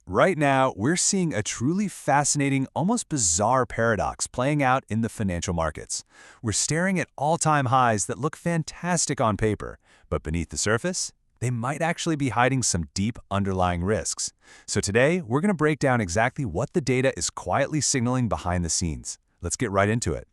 Right now, we're seeing a truly fascinating, almost bizarre paradox playing out in the financial markets. We're staring at all-time highs that look fantastic on paper, but beneath the surface, they might actually be hiding some deep underlying risks. So today, we're going to break down exactly what the data is quietly signaling behind the scenes. Let's get right into it.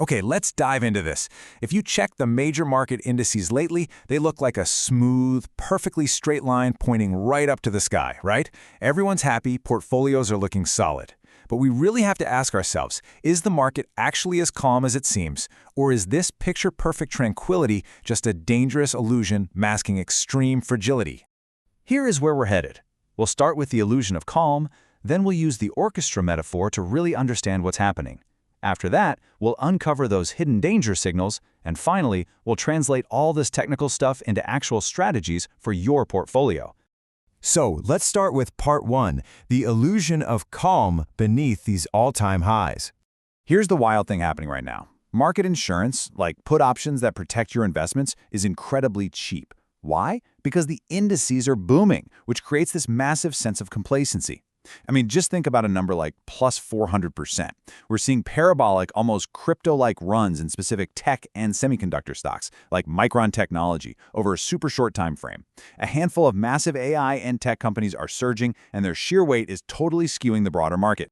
Okay, let's dive into this. If you check the major market indices lately, they look like a smooth, perfectly straight line pointing right up to the sky, right? Everyone's happy, portfolios are looking solid. But we really have to ask ourselves, is the market actually as calm as it seems? Or is this picture-perfect tranquility just a dangerous illusion masking extreme fragility? Here is where we're headed. We'll start with the illusion of calm, then we'll use the orchestra metaphor to really understand what's happening. After that, we'll uncover those hidden danger signals, and finally, we'll translate all this technical stuff into actual strategies for your portfolio. So let's start with part 1, the illusion of calm beneath these all-time highs. Here's the wild thing happening right now. Market insurance, like put options that protect your investments, is incredibly cheap. Why? Because the indices are booming, which creates this massive sense of complacency. I mean, just think about a number like plus 400%. We're seeing parabolic, almost crypto-like runs in specific tech and semiconductor stocks, like Micron Technology, over a super short time frame. A handful of massive AI and tech companies are surging, and their sheer weight is totally skewing the broader market.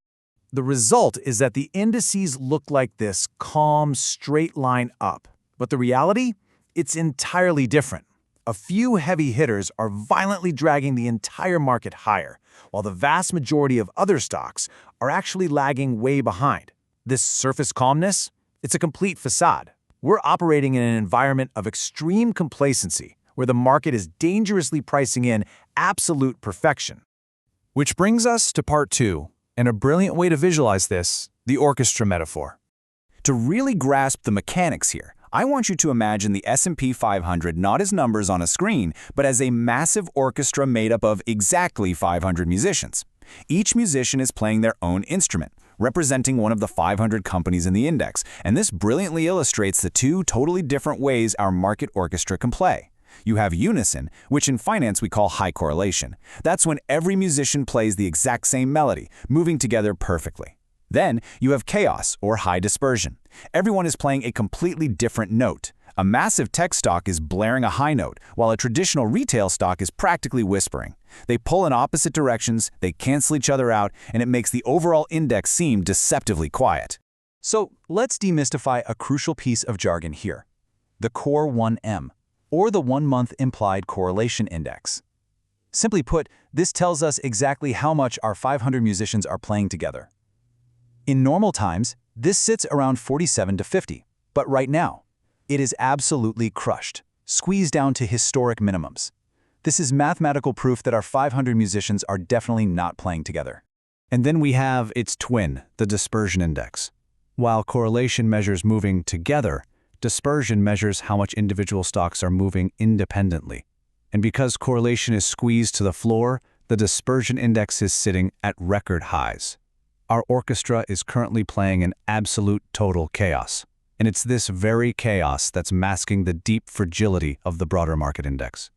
The result is that the indices look like this calm, straight line up. But the reality? It's entirely different. A few heavy hitters are violently dragging the entire market higher, while the vast majority of other stocks are actually lagging way behind. This surface calmness? It's a complete facade. We're operating in an environment of extreme complacency, where the market is dangerously pricing in absolute perfection. Which brings us to part 2, and a brilliant way to visualize this, the orchestra metaphor. To really grasp the mechanics here, I want you to imagine the S&P 500 not as numbers on a screen, but as a massive orchestra made up of exactly 500 musicians. Each musician is playing their own instrument, representing one of the 500 companies in the index, and this brilliantly illustrates the two totally different ways our market orchestra can play. You have unison, which in finance we call high correlation. That's when every musician plays the exact same melody, moving together perfectly. Then you have chaos, or high dispersion. Everyone is playing a completely different note. A massive tech stock is blaring a high note, while a traditional retail stock is practically whispering. They pull in opposite directions, they cancel each other out, and it makes the overall index seem deceptively quiet. So let's demystify a crucial piece of jargon here. The Core 1M, or the 1-month Implied Correlation Index. Simply put, this tells us exactly how much our 500 musicians are playing together. In normal times, this sits around 47 to 50, but right now, it is absolutely crushed, squeezed down to historic minimums. This is mathematical proof that our 500 musicians are definitely not playing together. And then we have its twin, the Dispersion Index. While correlation measures moving together, dispersion measures how much individual stocks are moving independently. And because correlation is squeezed to the floor, the Dispersion Index is sitting at record highs. Our orchestra is currently playing in absolute total chaos, and it's this very chaos that's masking the deep fragility of the broader market index.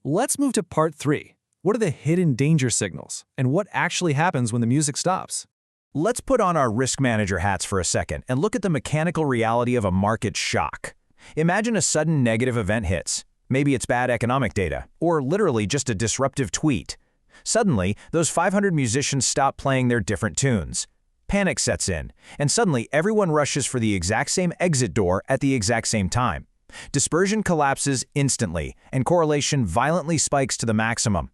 Let's move to part 3. What are the hidden danger signals, and what actually happens when the music stops? Let's put on our risk manager hats for a second and look at the mechanical reality of a market shock. Imagine a sudden negative event hits. Maybe it's bad economic data, or literally just a disruptive tweet. Suddenly, those 500 musicians stop playing their different tunes. Panic sets in, and suddenly everyone rushes for the exact same exit door at the exact same time. Dispersion collapses instantly, and correlation violently spikes to the maximum.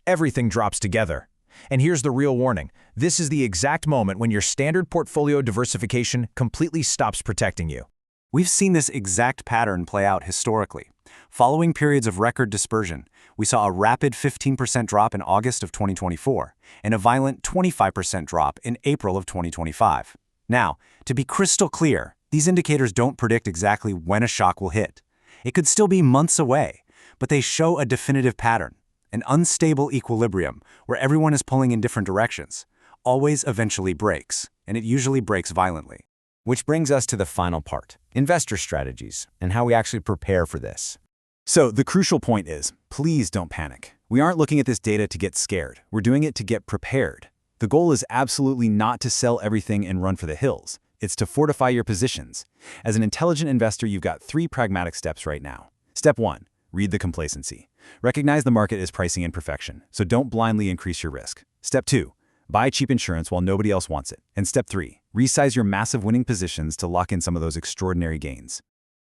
Everything drops together. And here's the real warning. This is the exact moment when your standard portfolio diversification completely stops protecting you. We've seen this exact pattern play out historically. Following periods of record dispersion, we saw a rapid 15% drop in August of 2024 and a violent 25% drop in April of 2025. Now, to be crystal clear, these indicators don't predict exactly when a shock will hit. It could still be months away, but they show a definitive pattern, an unstable equilibrium where everyone is pulling in different directions, always eventually breaks, and it usually breaks violently. Which brings us to the final part, investor strategies, and how we actually prepare for this. So the crucial point is, please don't panic. We aren't looking at this data to get scared. We're doing it to get prepared. The goal is absolutely not to sell everything and run for the hills. It's to fortify your positions. As an intelligent investor, you've got 3 pragmatic steps right now. Step 1, read the complacency. Recognize the market is pricing in perfection, so don't blindly increase your risk. Step 2, buy cheap insurance while nobody else wants it. And step 3, resize your massive winning positions to lock in some of those extraordinary gains.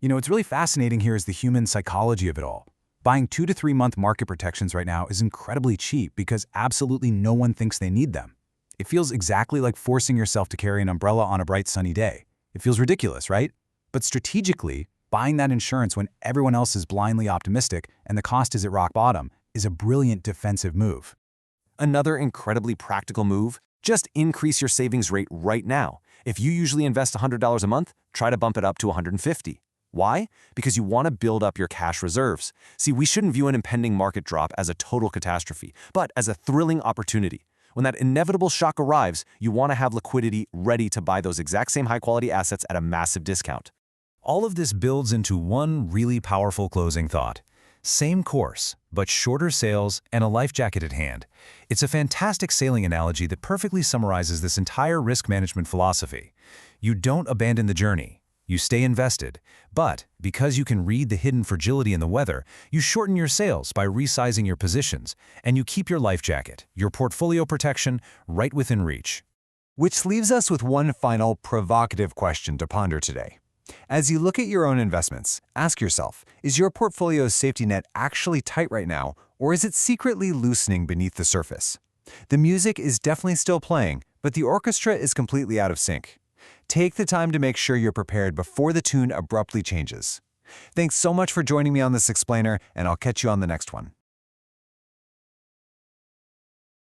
You know, what's really fascinating here is the human psychology of it all. Buying 2 to 3 month market protections right now is incredibly cheap because absolutely no one thinks they need them. It feels exactly like forcing yourself to carry an umbrella on a bright sunny day. It feels ridiculous, right? But strategically, buying that insurance when everyone else is blindly optimistic and the cost is at rock bottom is a brilliant defensive move. Another incredibly practical move, just increase your savings rate right now. If you usually invest $100 a month, try to bump it up to $150. Why? Because you want to build up your cash reserves. See, we shouldn't view an impending market drop as a total catastrophe, but as a thrilling opportunity. When that inevitable shock arrives, you want to have liquidity ready to buy those exact same high-quality assets at a massive discount. All of this builds into one really powerful closing thought. Same course, but shorter sails and a life jacket at hand. It's a fantastic sailing analogy that perfectly summarizes this entire risk management philosophy. You don't abandon the journey. You stay invested, but because you can read the hidden fragility in the weather, you shorten your sails by resizing your positions, and you keep your life jacket, your portfolio protection, right within reach. Which leaves us with one final provocative question to ponder today. As you look at your own investments, ask yourself, is your portfolio's safety net actually tight right now, or is it secretly loosening beneath the surface? The music is definitely still playing, but the orchestra is completely out of sync. Take the time to make sure you're prepared before the tune abruptly changes. Thanks so much for joining me on this explainer, and I'll catch you on the next one.